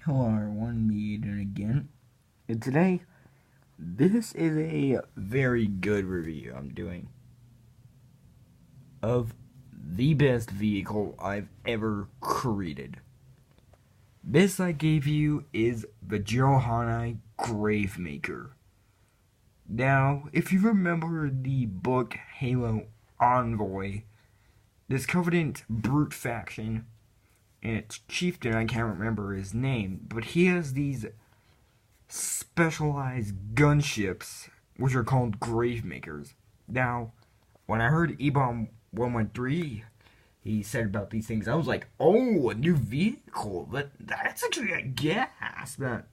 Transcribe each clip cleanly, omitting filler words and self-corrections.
Hello everyone, me Aiden again. And today, this is a very good review I'm doing of the best vehicle I've ever created. This I gave you is the Johanni Gravemaker. Now, if you remember the book Halo Envoy, this Covenant brute faction and its chieftain, I can't remember his name, but he has these specialized gunships, which are called gravemakers. Now, when I heard Ebom 113, he said about these things, I was like, oh, a new vehicle. That's actually a gas. That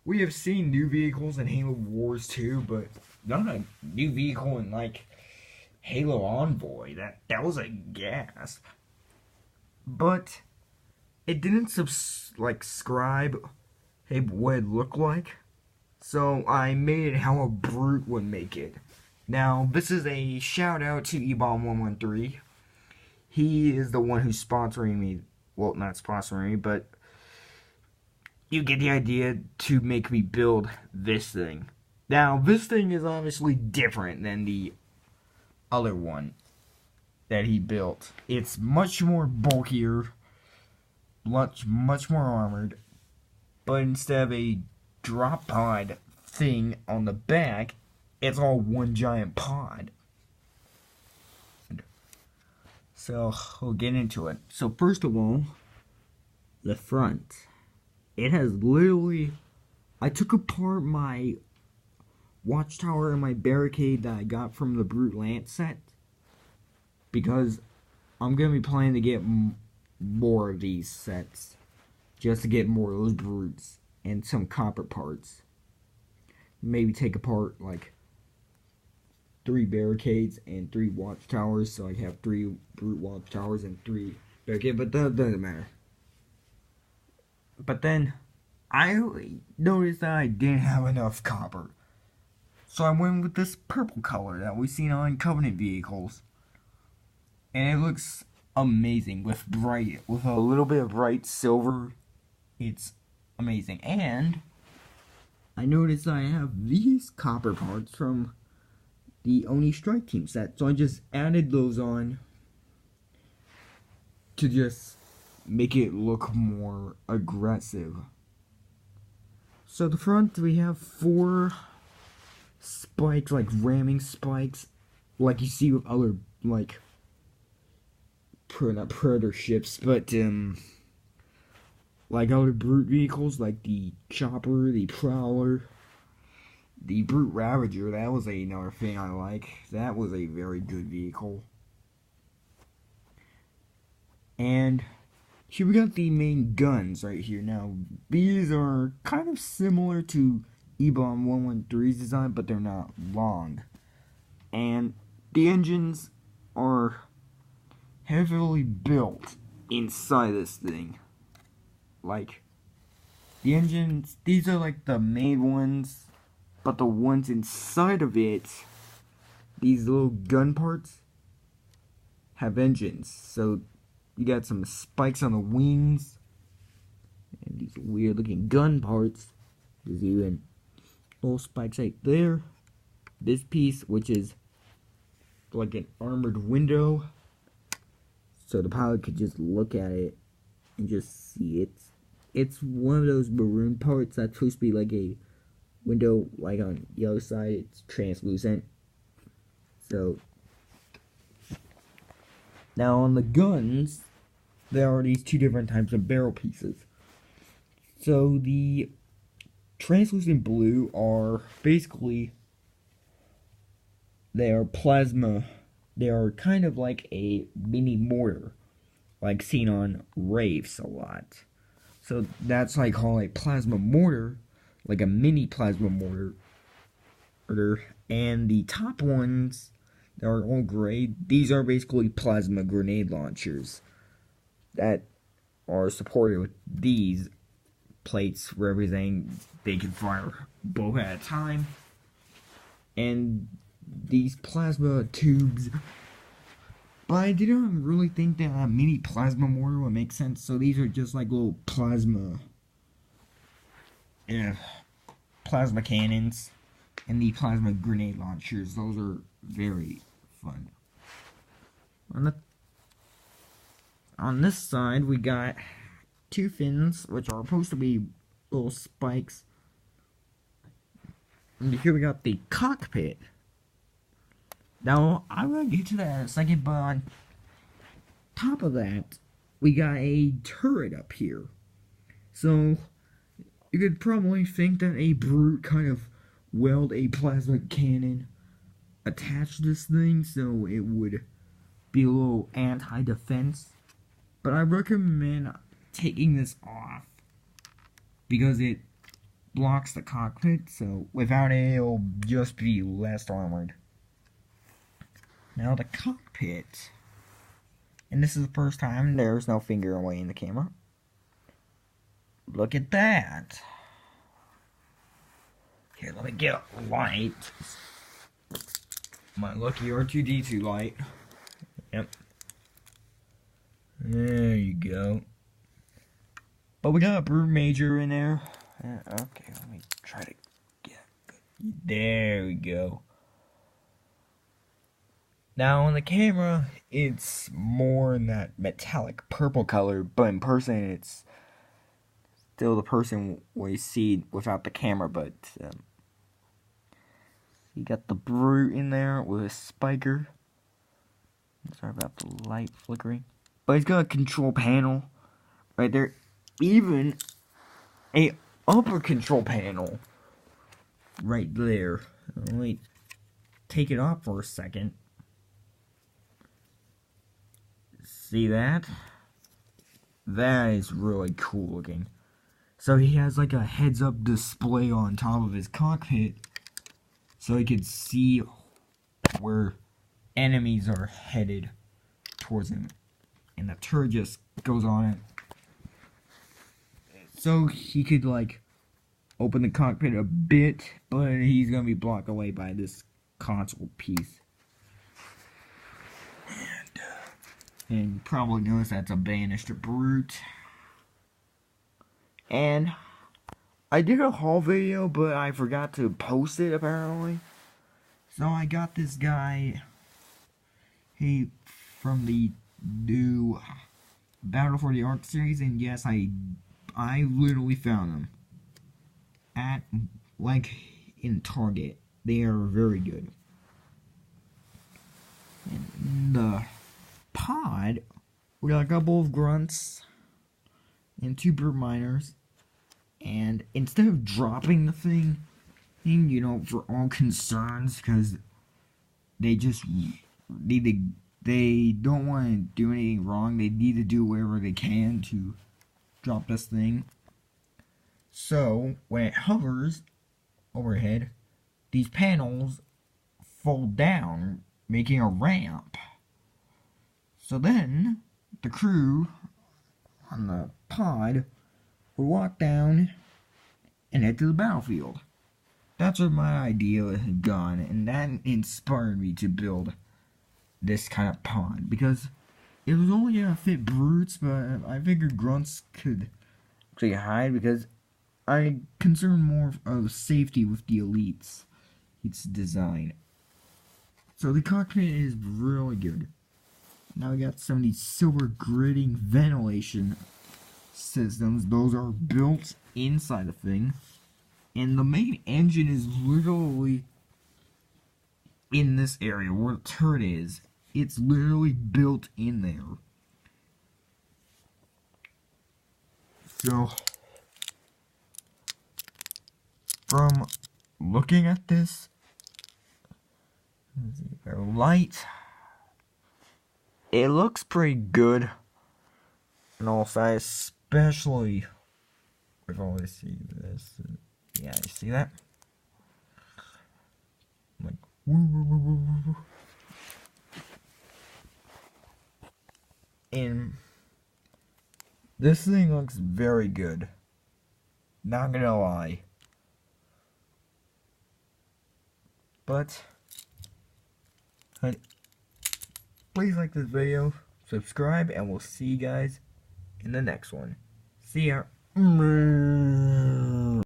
we have seen new vehicles in Halo Wars 2, but not a new vehicle in like Halo Envoy. That was a gas. But it didn't describe what it looked like. So I made it how a brute would make it. Now, this is a shout out to Ebom113. He is the one who's sponsoring me. Well, not sponsoring me, but you get the idea to make me build this thing. Now, this thing is obviously different than the other one that he built. It's much more bulkier, much more armored, but instead of a drop pod thing on the back, it's all one giant pod. So we'll get into it. So first of all, the front. It has literally, I took apart my watchtower and my barricade that I got from the Brute Lance set, because I'm going to be planning to get more of these sets, just to get more of those brutes and some copper parts. Maybe take apart like 3 barricades and 3 watchtowers, so I have 3 brute watchtowers and 3 barricades, but that doesn't matter. But then I noticed that I didn't have enough copper, so I went with this purple color that we've seen on Covenant vehicles, and it looks amazing with a little bit of bright silver. It's amazing. And I noticed I have these copper parts from the Oni Strike Team set, so I just added those on to just make it look more aggressive. So the front, we have 4 spikes, like ramming spikes, like you see with other, like, not Predator ships, but like other brute vehicles, like the Chopper, the Prowler, the Brute Ravager. That was another thing I like. That was a very good vehicle. And here we got the main guns right here. Now, these are kind of similar to Ebom 113's design, but they're not long. And the engines are heavily built inside this thing. Like, the engines, these are like the main ones, but the ones inside of it, these little gun parts, have engines. So you got some spikes on the wings, and these weird looking gun parts. There's even little spikes right there. This piece, which is like an armored window, so the pilot could just look at it and just see it. It's one of those maroon parts that's supposed to be like a window, like on the other side, it's translucent. So, now on the guns, there are these 2 different types of barrel pieces. So the translucent blue are basically, they are plasma. They are kind of like a mini mortar, like seen on Wraiths a lot. So that's like called a plasma mortar, like a mini plasma mortar. And the top ones that are all gray, these are basically plasma grenade launchers that are supported with these plates representing they can fire both at a time. And these plasma tubes, but I didn't really think that a mini plasma mortar would make sense, so these are just like little plasma uh, plasma cannons and the plasma grenade launchers. Those are very fun. On this side, we got two fins, which are supposed to be little spikes. And here we got the cockpit. Now, I'm going to get to that in a second, but on top of that, we got a turret up here. So, you could probably think that a brute kind of weld a plasma cannon attached to this thing, so it would be a little anti-defense. But I recommend taking this off because it blocks the cockpit, so without it, it'll just be less armored. Now the cockpit, and this is the first time there's no finger away in the camera. Look at that. Here, let me get a light. My lucky R2-D2 light. Yep. There you go. But we got a Brute Major in there. Okay, let me try to get... There we go. Now on the camera, it's more in that metallic purple color, but in person it's still the person we see without the camera, but you got the Brute in there with a spiker. Sorry about the light flickering. But he's got a control panel right there. Even a upper control panel right there. Let me take it off for a second. See that? That is really cool looking. So he has like a heads-up display on top of his cockpit, so he can see where enemies are headed towards him. And the turret just goes on it. So he could like open the cockpit a bit, but he's gonna be blocked away by this console piece. And you probably notice that's a banished Brute. And I did a haul video, but I forgot to post it apparently. So I got this guy, from the new Battle for the Ark series, and yes, I literally found them at, like, in Target. They are very good. And the pod, we got a couple of grunts and two brute miners, and instead of dropping the thing, you know, for all concerns, because they just need to, they don't want to do anything wrong, they need to do whatever they can to drop this thing. So when it hovers overhead, these panels fold down, making a ramp. So then the crew on the pod would walk down and head to the battlefield. That's where my idea had gone, and that inspired me to build this kind of pod, because it was only gonna fit brutes, but I figured grunts could actually hide, because I concern more of safety with the elites. Its design. So the cockpit is really good. Now we got some of these silver gridding ventilation systems. Those are built inside the thing. And the main engine is literally in this area where the turret is. It's literally built in there. So, from looking at this, light, it looks pretty good on all sides, especially if I see this. Yeah, you see that? Like, woo, woo, woo, woo, woo. And this thing looks very good. Not gonna lie. But please like this video, subscribe, and we'll see you guys in the next one. See ya.